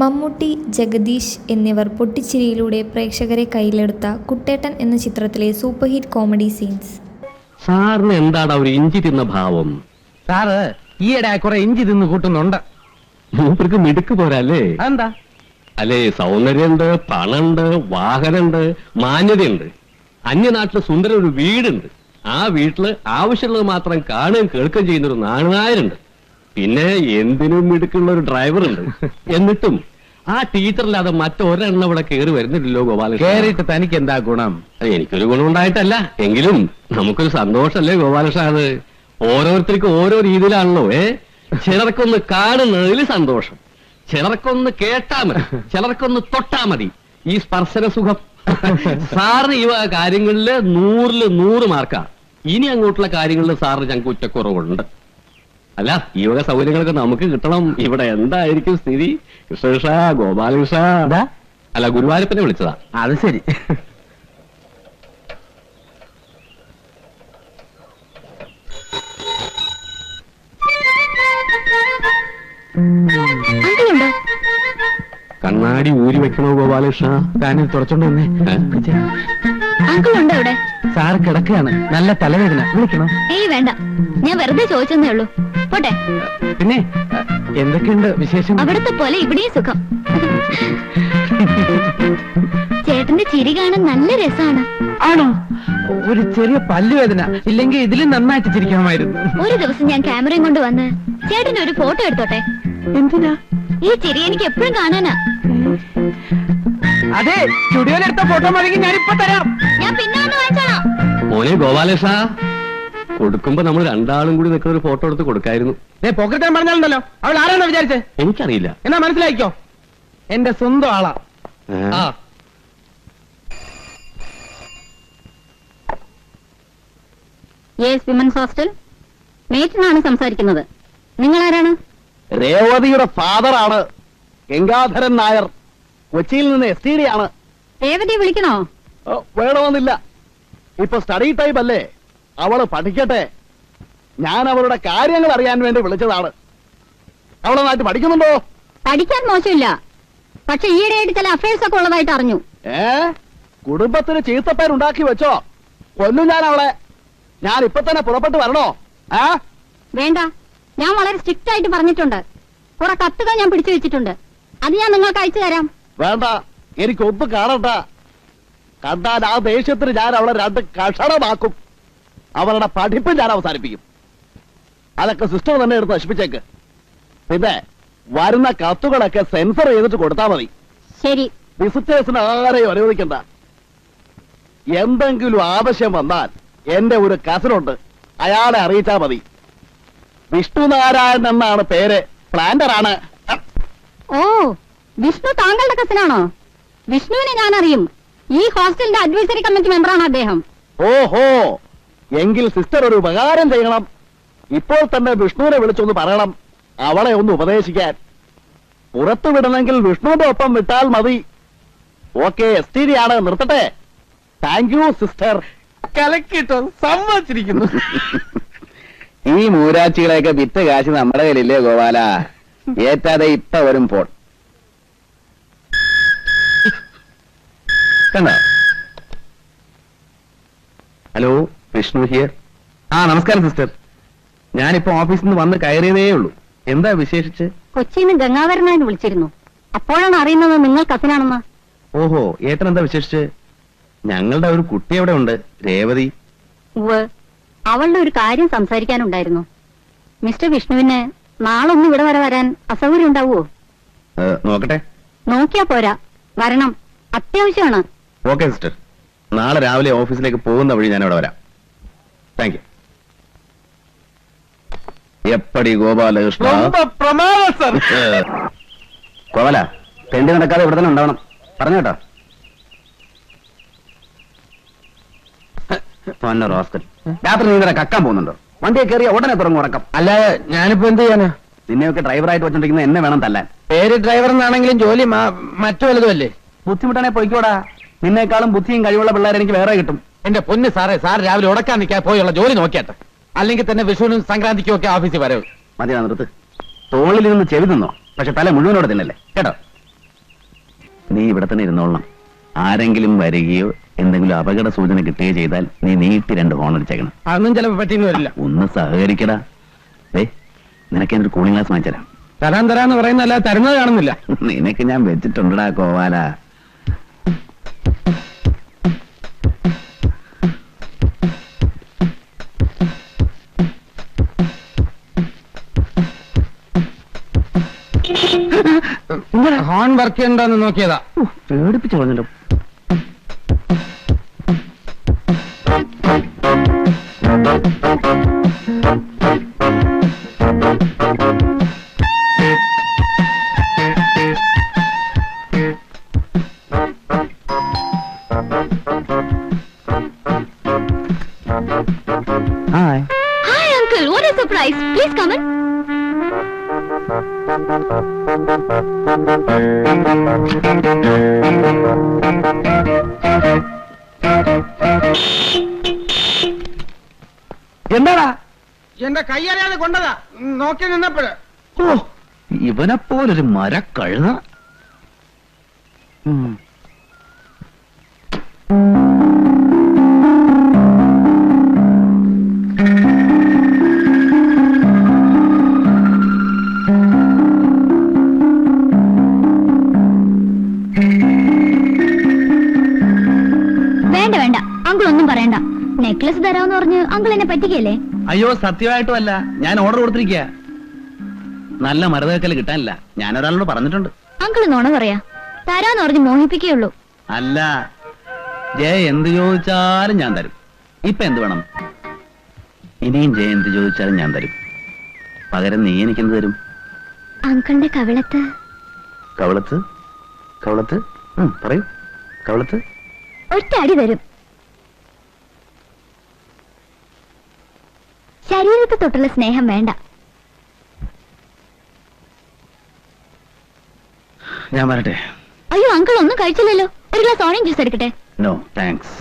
മമ്മൂട്ടി, ജഗദീഷ് എന്നിവർ പൊട്ടിച്ചിരിയിലൂടെ പ്രേക്ഷകരെ കയ്യിലെടുത്ത കുട്ടേട്ടൻ എന്ന ചിത്രത്തിലെ സൂപ്പർ ഹിറ്റ് കോമഡി സീൻസ്. സാറിന് എന്താണ് ഒരു ഇഞ്ചി തിന്ന ഭാവം? സാറ് ഈയിടെ കുറെ ഇഞ്ചി തിന്ന് കൂട്ടുന്നുണ്ട്. മൂപ്പർക്ക് മിടുക്ക് പോരല്ലേ? എന്താ? അല്ലേ, സൗന്ദര്യമുണ്ട്, പണമുണ്ട്, വാഹനമുണ്ട്, മാന്യതയുണ്ട്. അന്യനാട്ടില് സുന്ദര ഒരു വീടുണ്ട്. ആ വീട്ടില് ആവശ്യമുള്ളത് മാത്രം കാണുകയും കേൾക്കുകയും ചെയ്യുന്ന ഒരു നാണനായരുണ്ട്. പിന്നെ എന്തിനും മിടുക്കുള്ള ഒരു ഡ്രൈവർ ഉണ്ട്. എന്നിട്ടും ആ ടീച്ചറില്ലാതെ മറ്റൊരെണ്ണം ഇവിടെ കയറി വരുന്നില്ലല്ലോ ഗോപാലകൃഷ്ണൻ. കേറിയിട്ട് തനിക്ക് എന്താ ഗുണം? എനിക്കൊരു ഗുണം ഉണ്ടായിട്ടല്ല, എങ്കിലും നമുക്കൊരു സന്തോഷല്ലേ ഗോപാലകൃഷ്ണൻ. അത് ഓരോരുത്തർക്കും ഓരോ രീതിയിലാണല്ലോ. ചിലർക്കൊന്ന് കാണുന്നതിൽ സന്തോഷം, ചിലർക്കൊന്ന് കേട്ടാ മതി, ചിലർക്കൊന്ന് തൊട്ടാ മതി. ഈ സ്പർശന സുഖം. സാറിന് ഈ കാര്യങ്ങളില് 100-ൽ 100 മാർക്കാ. ഇനി അങ്ങോട്ടുള്ള കാര്യങ്ങളിൽ സാറിന് ഞങ്ങൾക്ക് ഉച്ചക്കുറവുണ്ട്. അല്ല, ഈ വക സൗകര്യങ്ങളൊക്കെ നമുക്ക് കിട്ടണം. ഇവിടെ എന്തായിരിക്കും സ്ഥിതി? കൃഷ്ണകൃഷ്ണ, ഗോപാലകൃഷ്ണ. അല്ല, ഗുരുവായൂരപ്പനെ വിളിച്ചതാ. അത് ശരി. കണ്ണാടി ഊരി വെക്കണോ ഗോപാലകൃഷ്ണ? താനിൽ തുറച്ചോണ്ട് വന്നേ. അങ്കിളുണ്ടോ അവിടെ? സാറ് കിടക്കുകയാണ്, നല്ല തലവേദന. വിളിക്കണോ? ഏയ് വേണ്ട, ഞാൻ വെറുതെ ചോദിച്ചെന്നേ ഉള്ളൂ. പോട്ടെ. പിന്നെ എന്തൊക്കെയുണ്ട് വിശേഷം? അവിടത്തെ പോലെ ഇവിടെയും സുഖം. ചേട്ടന്റെ ചിരി കാണാൻ നല്ല രസമാണ്. ആണോ? ഒരു ചെറിയ പല്ലുവേദന, ഇല്ലെങ്കിൽ ഇതിലും നന്നായിട്ട് ചിരിക്കാമായിരുന്നു. ഒരു ദിവസം ഞാൻ ക്യാമറയും കൊണ്ട് വന്ന് ചേട്ടന്റെ ഒരു ഫോട്ടോ എടുത്തോട്ടെ? എന്തിനാ? ഈ ചിരി എനിക്ക് എപ്പോഴും കാണാനാ. അതെ, സ്റ്റുഡിയോയിലെടുത്ത ഫോട്ടോ മതി, ഞാനിപ്പോ തരാം. ഞാൻ പിന്നെ വന്ന് വാങ്ങിച്ചോളാം. മോനെ ഗോപാലകൃഷ്ണ, കൊടുക്കുമ്പോ നമ്മൾ രണ്ടാളും കൂടി നിൽക്കുന്ന ഒരു ഫോട്ടോ എടുത്ത് കൊടുക്കായിരുന്നു. പോക്കറ്റാൻ പറഞ്ഞാലുണ്ടല്ലോ, അവൾ ആരാണോ വിചാരിച്ചേ? എനിക്കറിയില്ല. എന്നാ മനസ്സിലാക്കിക്കോ, എന്റെ സ്വന്തം ആളാ. Yes, women's hostel. മേറ്റിനാണ് സംസാരിക്കുന്നത്. നിങ്ങൾ ആരാണ്? രേവതിയുടെ ഫാദറാണ് ഗംഗാധരൻ നായർ. കൊച്ചിയിൽ നിന്ന് STD ആണ്. രേവതിയെ വിളിക്കണോ? വേണമെന്നില്ല, ഇപ്പൊ സ്റ്റഡി ടൈം അല്ലേ, അവള് പഠിക്കട്ടെ. ഞാൻ അവളുടെ കാര്യങ്ങൾ അറിയാൻ വേണ്ടി വിളിച്ചതാണ്. അവളെ നാട്ടിൽ പഠിക്കുന്നുണ്ടോ? പഠിക്കാൻ മോശമില്ല, പക്ഷെ ഈയിടെയായിട്ട് ചില അഫയേഴ്സ് ഒക്കെ ഉള്ളതായിട്ട് അറിഞ്ഞു. കുടുംബത്തിന് ചീത്തപ്പേരുണ്ടാക്കി വെച്ചോ? കൊല്ലും ഞാൻ അവളെ. ഞാൻ ഇപ്പൊ തന്നെ പുറപ്പെട്ടു വരണോ? വേണ്ട, ഞാൻ വളരെ സ്ട്രിക്റ്റ് ആയിട്ട് പറഞ്ഞിട്ടുണ്ട്. കുറെ കത്തുകൾ ഞാൻ പിടിച്ചു വെച്ചിട്ടുണ്ട്, അത് ഞാൻ നിങ്ങൾക്ക് അയച്ചു തരാം. വേണ്ട, എനിക്കൊന്ന് കാണട്ട. കണ്ടാൽ ആ ദേഷ്യത്തിന് ഞാൻ അവളെ 2 കഷണമാക്കും. അവളുടെ പഠിപ്പ് ഞാൻ അവസാനിപ്പിക്കും. അതൊക്കെ സിസ്റ്റർ തന്നെ എടുത്ത് നശിപ്പിച്ചേക്ക്. പിന്നെ വരുന്ന കത്തുകളൊക്കെ സെൻസർ ചെയ്തിട്ട് കൊടുത്താൽ മതി. ശരി. വിസിറ്റേഴ്സിന് ആരെയും അനുവദിക്കണ്ട. എന്തെങ്കിലും ആവശ്യം വന്നാൽ എന്റെ ഒരു കസിനുണ്ട്, അയാളെ അറിയിച്ചാൽ മതി. വിഷ്ണുനാരായണൻ എന്നാണ് പേര്, പ്ലാന്റർ ആണ്. ഓ, വിഷ്ണു താങ്കളുടെ കസിനാണോ? വിഷ്ണുവിനെ ഞാൻ അറിയും. ഈ ഹോസ്റ്റലിന്റെ അഡ്വൈസറി കമ്മിറ്റി മെമ്പറാണ് അദ്ദേഹം. ഓഹോ, എങ്കിൽ സിസ്റ്റർ ഒരു ഉപകാരം ചെയ്യണം. ഇപ്പോൾ തന്നെ വിഷ്ണുവിനെ വിളിച്ചൊന്ന് പറയണം, അവളെ ഒന്ന് ഉപദേശിക്കാൻ. പുറത്തു വിടണമെങ്കിൽ വിഷ്ണുവിന്റെ ഒപ്പം വിട്ടാൽ മതി. ഓക്കെ, STD ആണ്. നിർത്തട്ടെ. Thank you sister. കലക്കിട്ടോ, സമ്മതിച്ചിരിക്കുന്നു. ഈ മൂരാച്ചികളെയൊക്കെ വിറ്റ് കാശ് നമ്മുടെ കയ്യിലില്ലേ ഗോപാല? ഏറ്റാതെ ഇപ്പൊ വരും ഫോൺ. കണ്ടോ? Hello, Vishnu here. നമസ്കാരം സിസ്റ്റർ. ഞാനിപ്പോ ഓഫീസിൽ നിന്ന് വന്ന് കയറിയതേ ഉള്ളൂ. എന്താ വിശേഷിച്ച്? കൊച്ചിയിൽ നിന്ന് ഗംഗാധരനായിട്ട് വിളിച്ചിരുന്നു. അപ്പോഴാണ് അറിയുന്നത് നിങ്ങൾ കസിനാണെന്ന്. ഓഹോ, ഏട്ടൻ എന്താ വിശേഷിച്ച്? ഞങ്ങളുടെ ഒരു കുട്ടി അവിടെ ഉണ്ട്, രേവതി. അവളുടെ ഒരു കാര്യം സംസാരിക്കാനുണ്ടായിരുന്നു. മിസ്റ്റർ വിഷ്ണുവിന് നാളൊന്നും ഇവിടെ വരെ വരാൻ അസൗകര്യം ഉണ്ടാവുമോ? നോക്കട്ടെ. നോക്കിയാ പോരാ, വരണം, അത്യാവശ്യമാണ്. ഓക്കെ സിസ്റ്റർ, നാളെ രാവിലെ ഓഫീസിലേക്ക് പോകുന്ന വഴി ഞാൻ അവിടെ വരാം. Thank you. എപ്പടി ഗോപാലകൃഷ്ണ. ഗോപാല, തെണ്ടി നടക്കാതെ ഇവിടെ തന്നെ ഉണ്ടാവണം. പറഞ്ഞു കേട്ടോ. റോസ്കൽ, രാത്രി നീ ഇങ്ങനെ കക്കാൻ പോകുന്നുണ്ടോ? വണ്ടിയെ കയറിയ ഉടനെ തുടങ്ങും ഉറക്കം. അല്ലാതെ ഞാനിപ്പോ എന്ത് ചെയ്യാനാ? നിന്നെയൊക്കെ ഡ്രൈവറായിട്ട് വെച്ചോണ്ടിരിക്കുന്ന എന്നെ വേണം തല്ലാൻ. പേര് ഡ്രൈവർ എന്നാണെങ്കിലും ജോലി മറ്റു വലുതും അല്ലേ? ബുദ്ധിമുട്ടാണെ പൊയ്ക്കോടാ. നിന്നേക്കാളും ബുദ്ധിയും കഴിവുള്ള പിള്ളേരെ എനിക്ക് വേറെ കിട്ടും. എന്റെ പൊന്ന് സാറേ, സാർ രാവിലെ ഉടക്കാൻ നിൽക്കാൻ പോയുള്ള ജോലി നോക്കിയാട്ടെ. അല്ലെങ്കിൽ തന്നെ വിഷുവിനും സംക്രാന്തിക്കും ഒക്കെ ഓഫീസിൽ വരവ്. മതി, നിർത്ത്. തോളിൽ നിന്ന് ചെവി തിന്നോ, പക്ഷെ തല മുഴുവനോടെ തിന്നല്ലേ കേട്ടോ. നീ ഇവിടെ തന്നെ ഇരുന്നോളണം. ആരെങ്കിലും വരികയോ എന്തെങ്കിലും അപകട സൂചന കിട്ടുകയോ ചെയ്താൽ നീ നീട്ടി 2 ഹോൺ അടിച്ചേക്കണം. അതൊന്നും ചിലപ്പോ പറ്റിയെന്ന് വരില്ല. ഒന്ന് സഹകരിക്കടാ. നിനക്ക് എന്നൊരു കൂളിംഗ് ഗ്ലാസ് വാങ്ങിച്ചരാം. തരാന്ന് പറയുന്നല്ല, തരുന്നത് കാണുന്നില്ല. നിനക്ക് ഞാൻ വെച്ചിട്ടുണ്ടടാ കോവാല. ഹോൺ വർക്ക് ചെയ്യണ്ടോന്ന് നോക്കിയതാ. പേടിപ്പിച്ചു പറഞ്ഞല്ലോ. Hi. Hi, uncle. What a surprise. Please come in. എന്താടാ? എന്റെ കൈയറിയാതെ കൊണ്ടതാ. നോക്കി നിന്നപ്പോഴ്. ഓ, ഇവനെപ്പോലൊരു മരക്കഴുത. വേണ്ട വേണ്ട, അങ്കിൾ ഒന്നും പറയണ്ട. നെക്ലസ് തരാമെന്ന് പറഞ്ഞ് അങ്കിൾ എന്നെ പറ്റിക്കല്ലേ? അയ്യോ, സത്യമായിട്ടും അല്ല. ഞാൻ ഓർഡർ കൊടുത്തിരിക്കുക. നല്ല മരതേക്കൽ കിട്ടാനില്ല. ഞാൻ ഒരാളോട് പറഞ്ഞിട്ടുണ്ട്. അങ്കിൾ നോണ പറയാ. തരാന്ന് പറഞ്ഞ് മോഹിപ്പിക്കുകയുള്ളൂ. അല്ല, ജയ എന്ത് ചോദിച്ചാലും ഞാൻ തരും. ഇപ്പൊ എന്ത് വേണം? ഇനിയും ജയ എന്ത് ചോദിച്ചാലും ഞാൻ തരും. പകരം നീ എനിക്കെന്ത് തരും? അങ്കിളിന്റെ കവിളത്ത്. കവളത്ത്? കവളത്ത്? പറയൂ. കവളത്ത്? ഒറ്റ അടി തരും. ശരീരത്തെ തൊട്ടുള്ള സ്നേഹം വേണ്ട. ഞാൻ വരട്ടെ. അയ്യോ, അങ്കിൾ ഒന്നും കഴിച്ചില്ലല്ലോ. ഒരു ഗ്ലാസ് ഓറഞ്ച് ജ്യൂസ് എടുക്കട്ടെ? No thanks.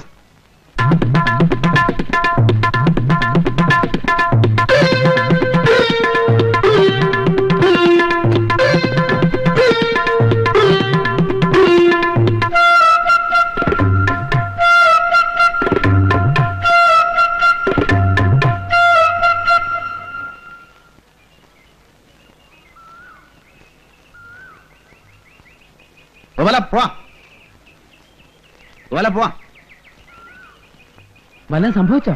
വല്ലതും സംഭവിച്ചോ?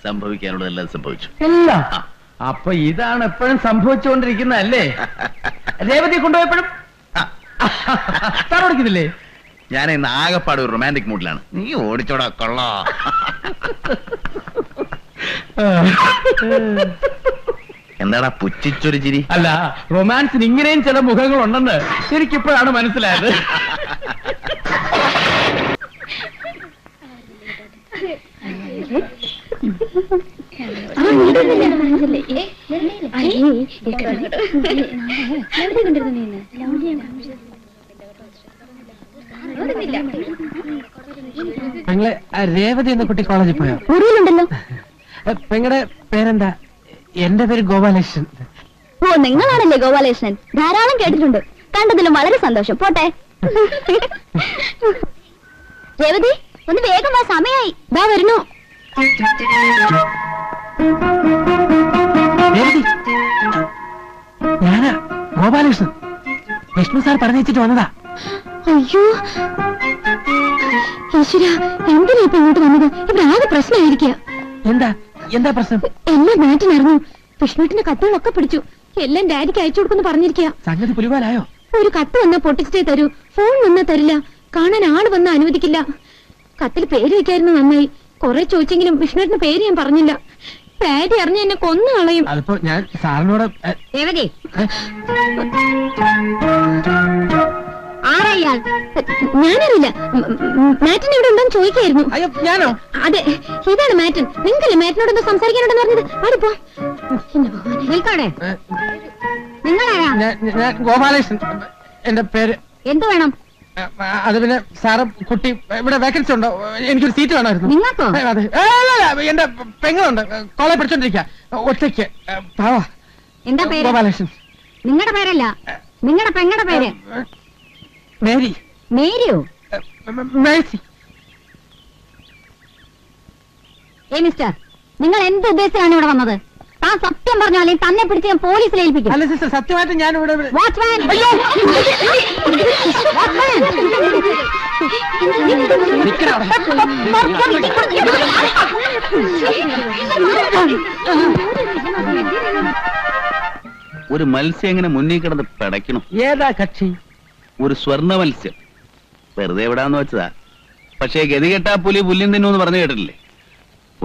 സംഭവിക്കാനുള്ളതെല്ലാം സംഭവിച്ചു. ഇല്ല. അപ്പൊ ഇതാണ് എപ്പോഴും സംഭവിച്ചുകൊണ്ടിരിക്കുന്നതല്ലേ? രേവതി കൊണ്ടുപോയപ്പോഴും ഓടിക്കുന്നില്ലേ? ഞാൻ ഇന്ന് ആകെപ്പാട് ഒരു റൊമാൻറ്റിക് മൂഡിലാണ്. നീ ഓടിച്ചോടാ കൊള്ളാ. എന്താടാ പുച്ഛിച്ചൊരു ചിരി? അല്ല, റൊമാൻസിന് ഇങ്ങനെയും ചില മുഖങ്ങളുണ്ടെന്ന് എനിക്കിപ്പോഴാണ് മനസ്സിലായത്. പെങ്ങളെ രേവതി എന്ന കുട്ടി കോളേജിൽ പോയോ? മുറിയിലുണ്ടല്ലോ. പെങ്ങളുടെ പേരെന്താ? എന്റെ പേര് ഗോപാലകൃഷ്ണൻ. ഓ, നിങ്ങളാണല്ലേ ഗോപാലകൃഷ്ണൻ? ധാരാളം കേട്ടിട്ടുണ്ട്. കണ്ടതിലും വളരെ സന്തോഷം. പോട്ടെ. രേവതി, ഒന്ന് വേഗം വാ, സമയായി. ദാ വരുന്നു. ഞാനാ ഗോപാലകൃഷ്ണൻ. വിഷ്ണു സാർ പറഞ്ഞിട്ട് വന്നതാ. അയ്യോ ഈശ്വര, എന്തിനാ ഇപ്പൊ ഇങ്ങോട്ട് വന്നത്? ഇവിടെ ആകെ പ്രശ്നമായിരിക്കുക. എന്താ പ്രശ്നം? എല്ലാം മാറ്റിനറിഞ്ഞു. വിഷ്ണുവിന്റെ കത്തുകളൊക്കെ പിടിച്ചു. എല്ലാം ഡാഡിക്ക് അയച്ചു കൊടുക്കുന്നു പറഞ്ഞിരിക്കുക. സംഗതി പുലിവാലായോ? ഒരു കത്ത് വന്നാ പൊട്ടിച്ചിട്ടേ തരൂ. ഫോൺ വന്നാ തരില്ല. കാണാൻ ആള് വന്നാ അനുവദിക്കില്ല. കത്തിൽ പേര് വെക്കായിരുന്നു നന്നായി. കുറെ ചോദിച്ചെങ്കിലും വിഷ്ണുവിന്റെ പേര് ഞാൻ പറഞ്ഞില്ല. ഡാഡി അറിഞ്ഞ എന്നെ കൊന്നു കളയും. അതിപ്പോ ഞാൻ സാറിനോട് ആരയാൾ? ഞാനറിയില്ല. മാറ്റൻ ഇവിടെ ഉണ്ടോന്ന് ചോദിക്കായിരുന്നു. അയ്യോ, ഞാനോ? അതെ, ഇതാണ് മാറ്റൻ. നിങ്ങല്ലേ മാറ്റിനോട് എന്തോ സംസാരിക്കാനുണ്ടെന്ന് പറഞ്ഞത്? ആടിപ്പോ നിൽക്കോടെ. നിങ്ങളാരാ? ഞാൻ ഗോപാലകൃഷ്ണൻ. എന്റെ പേര്. എന്ത് വേണം? അത് പിന്നെ സാറ് കുട്ടി ഇവിടെ വേക്കൻസി ഉണ്ടോ? എനിക്കൊരു സീറ്റ് വേണമായിരുന്നു. നിങ്ങൾക്കോ? അതെ. എന്റെ പെങ്ങളുണ്ട്. കോളേജ് പഠിച്ചോണ്ടിരിക്കുക. ഒറ്റയ്ക്ക്. എന്താ പേര്? ഗോപാലകൃഷ്ണൻ. നിങ്ങളുടെ പേരല്ല, നിങ്ങളുടെ പെങ്ങളുടെ പേര്. മേരി. മേരിയോ? മേഴ്സി. മിസ്റ്റർ, നിങ്ങൾ എന്ത് ഉദ്ദേശിച്ചാണ് ഇവിടെ വന്നത്? താൻ സത്യം പറഞ്ഞോ, അല്ലെങ്കിൽ തന്നെ പിടിച്ച് ഞാൻ പോലീസിൽ ഏൽപ്പിക്കും. അല്ല സിസ്റ്റർ, സത്യമായിട്ട് ഞാൻ ഇവിടെ വാച്ച്മാൻ! ഒരു മത്സ്യം എങ്ങനെ മുന്നിൽ കിടന്ന് പിടയ്ക്കണം? ഏതാ കക്ഷി? ഒരു സ്വർണ്ണ മത്സ്യം. വെറുതെ എവിടാന്ന് വെച്ചതാ. പക്ഷേ ഗതികെട്ടാ പുലി പുല്ലിൻ തിന്നു പറഞ്ഞു കേട്ടിട്ടില്ലേ?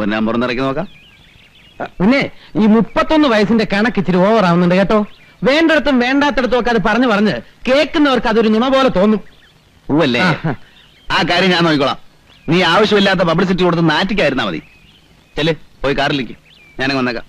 ഒന്നാം പുറന്നിറക്കി നോക്കാം. പിന്നെ ഈ 31 വയസ്സിന്റെ കണക്ക് ഇച്ചിരി ഓവർ ആവുന്നുണ്ട് കേട്ടോ. വേണ്ടിടത്തും വേണ്ടാത്തിടത്തും ഒക്കെ അത് പറഞ്ഞ് കേൾക്കുന്നവർക്ക് അതൊരു നുണ പോലെ തോന്നും. പൂവല്ലേ? ആ കാര്യം ഞാൻ നോക്കിക്കോളാം. നീ ആവശ്യമില്ലാത്ത പബ്ലിസിറ്റി കൊടുത്ത് നാറ്റിക്കായിരുന്നാ മതി. ചെല്ല്, പോയി കാറിലേക്ക്. ഞാനങ്ങ് വന്നേക്കാം.